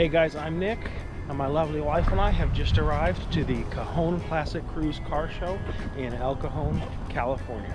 Hey guys, I'm Nick, and my lovely wife and I have just arrived to the Cajon Classic Cruise Car Show in El Cajon, California.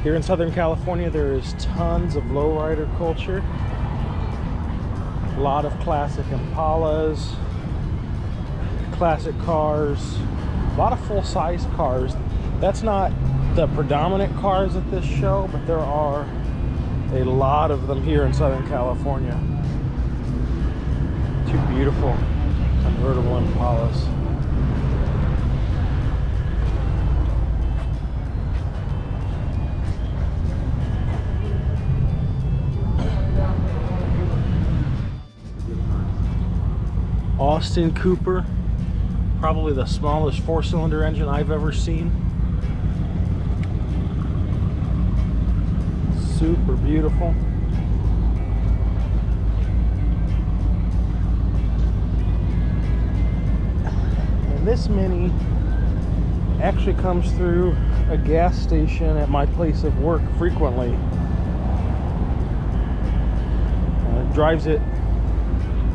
Here in Southern California, there is tons of lowrider culture. A lot of classic Impalas, classic cars, a lot of full-size cars. That's not the predominant cars at this show, but there are a lot of them here in Southern California. Two beautiful convertible Impalas. Austin Cooper, probably the smallest four-cylinder engine I've ever seen. Super beautiful. And this Mini actually comes through a gas station at my place of work frequently. Drives it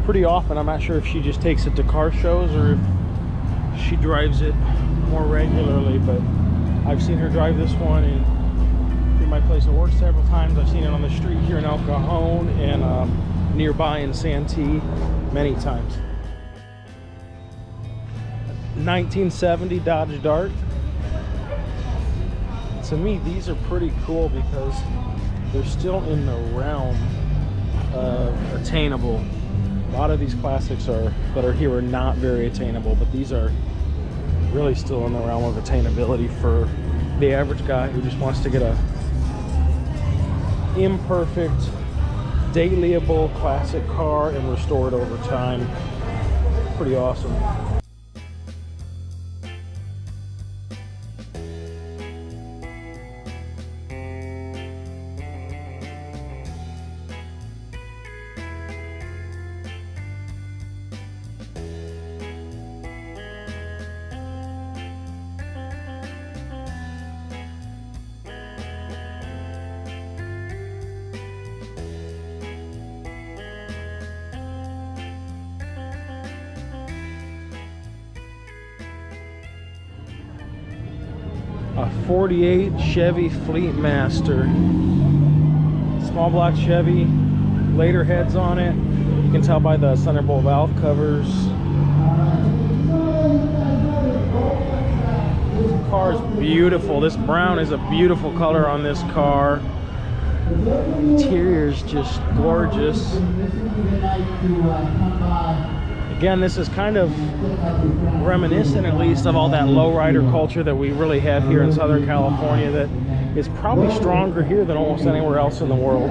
pretty often. I'm not sure if she just takes it to car shows or if she drives it more regularly, but I've seen her drive this one through my place of work several times. I've seen it on the street here in El Cajon and nearby in Santee many times. 1970 Dodge Dart. To me, these are pretty cool because they're still in the realm of attainable. A lot of these classics that are here are not very attainable, but these are really still in the realm of attainability for the average guy who just wants to get a imperfect, dailyable classic car and restore it over time. Pretty awesome. A 48 Chevy Fleetmaster. Small block Chevy, later heads on it. You can tell by the Thunderbolt valve covers. This car is beautiful. This brown is a beautiful color on this car. Interior is just gorgeous. Again, this is kind of reminiscent, at least, of all that lowrider culture that we really have here in Southern California that is probably stronger here than almost anywhere else in the world.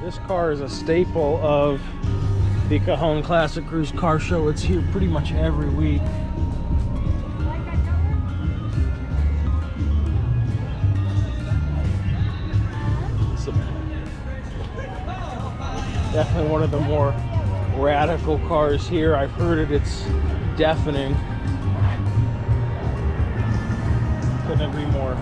This car is a staple of the Cajon Classic Cruise Car Show. It's here pretty much every week. So, definitely one of the more radical cars here. I've heard it's deafening. Couldn't agree more.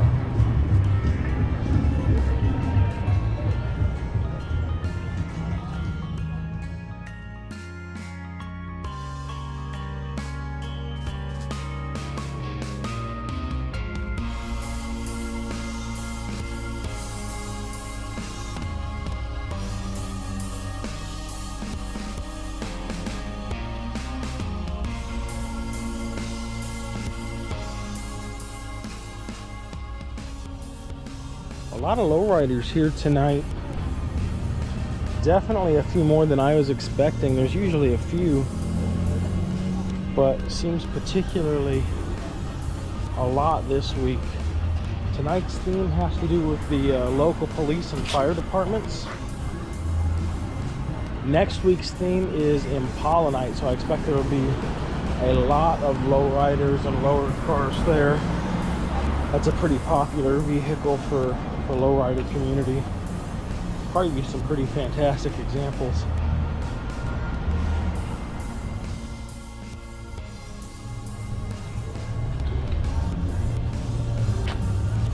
A lot of lowriders here tonight. Definitely a few more than I was expecting. There's usually a few but seems particularly a lot this week. Tonight's theme has to do with the local police and fire departments. Next week's theme is Impala night, so I expect there will be a lot of lowriders and lower cars there. That's a pretty popular vehicle for the lowrider community. Probably be some pretty fantastic examples.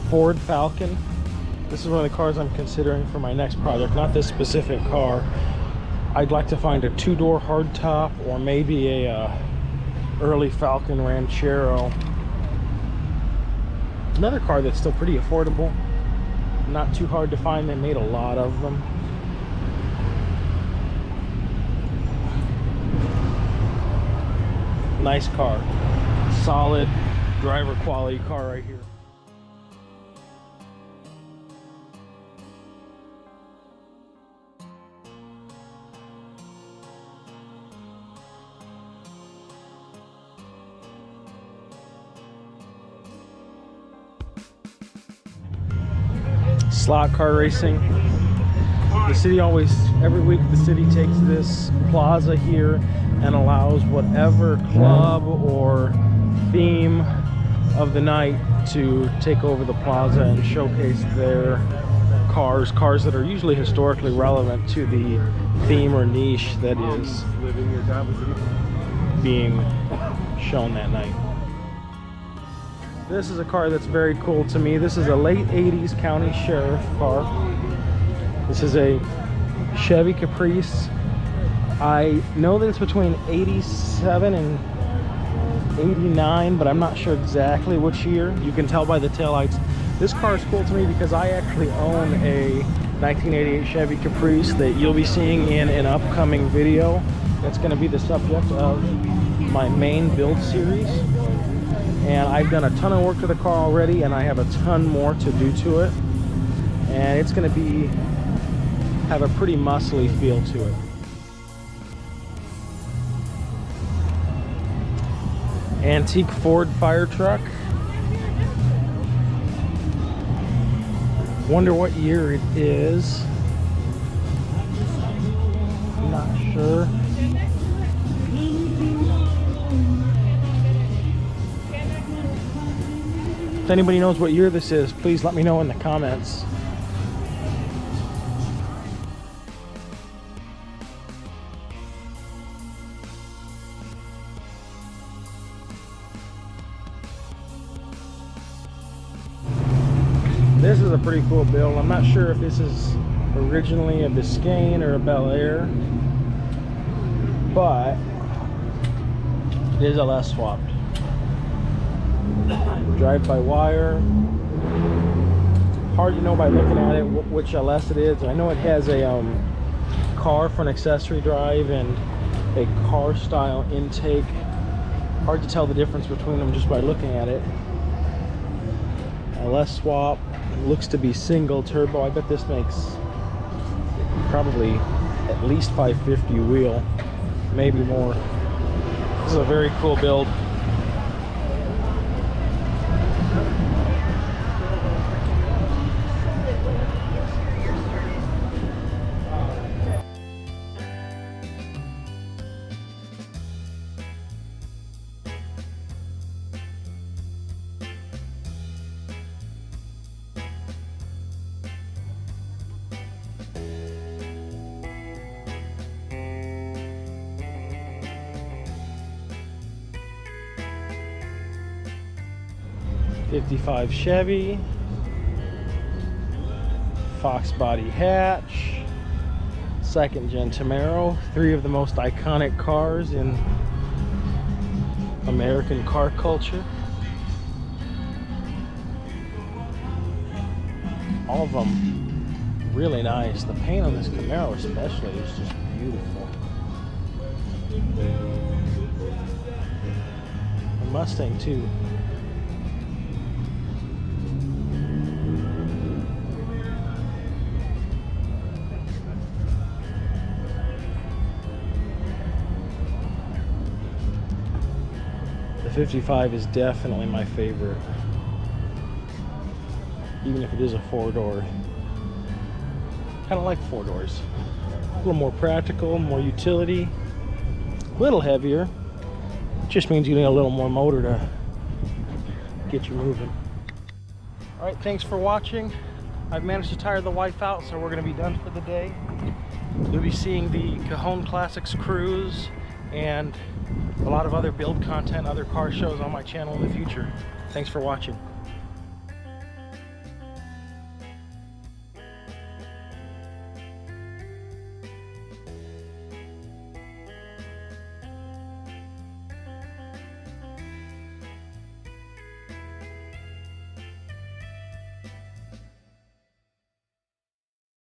Ford Falcon. This is one of the cars I'm considering for my next project. Not this specific car. I'd like to find a two-door hardtop or maybe a early Falcon Ranchero. Another car that's still pretty affordable. Not too hard to find. They made a lot of them. Nice car. Solid driver quality car right here. Slot car racing. The city always, every week the city takes this plaza here and allows whatever club or theme of the night to take over the plaza and showcase their cars that are usually historically relevant to the theme or niche that is being shown that night. This is a car that's very cool to me. This is a late 80s county sheriff car. This is a Chevy Caprice. I know that it's between 87 and 89, but I'm not sure exactly which year. You can tell by the taillights. This car is cool to me because I actually own a 1988 Chevy Caprice that you'll be seeing in an upcoming video. That's going to be the subject of my main build series. And I've done a ton of work to the car already, and I have a ton more to do to it. And it's going to have a pretty muscly feel to it. Antique Ford fire truck. Wonder what year it is. Not sure. If anybody knows what year this is, please let me know in the comments. This is a pretty cool build. I'm not sure if this is originally a Biscayne or a Bel Air, but it is LS swapped. Drive-by-wire. Hard to know by looking at it which LS it is. I know it has a car for an accessory drive and a car style intake. Hard to tell the difference between them just by looking at it. LS swap. Looks to be single turbo. I bet this makes probably at least 550 wheel, maybe more. This is a very cool build. '55 Chevy, Fox body hatch, second gen Camaro, three of the most iconic cars in American car culture. All of them really nice. The paint on this Camaro especially is just beautiful. The Mustang too. 55 is definitely my favorite, even if it is a 4-door. Kind of like 4 doors. A little more practical, more utility, a little heavier. It just means you need a little more motor to get you moving. All right, thanks for watching. I've managed to tire the wife out, so we're going to be done for the day. You'll be seeing the Cajon Classics cruise and a lot of other build content, other car shows on my channel in the future. Thanks for watching.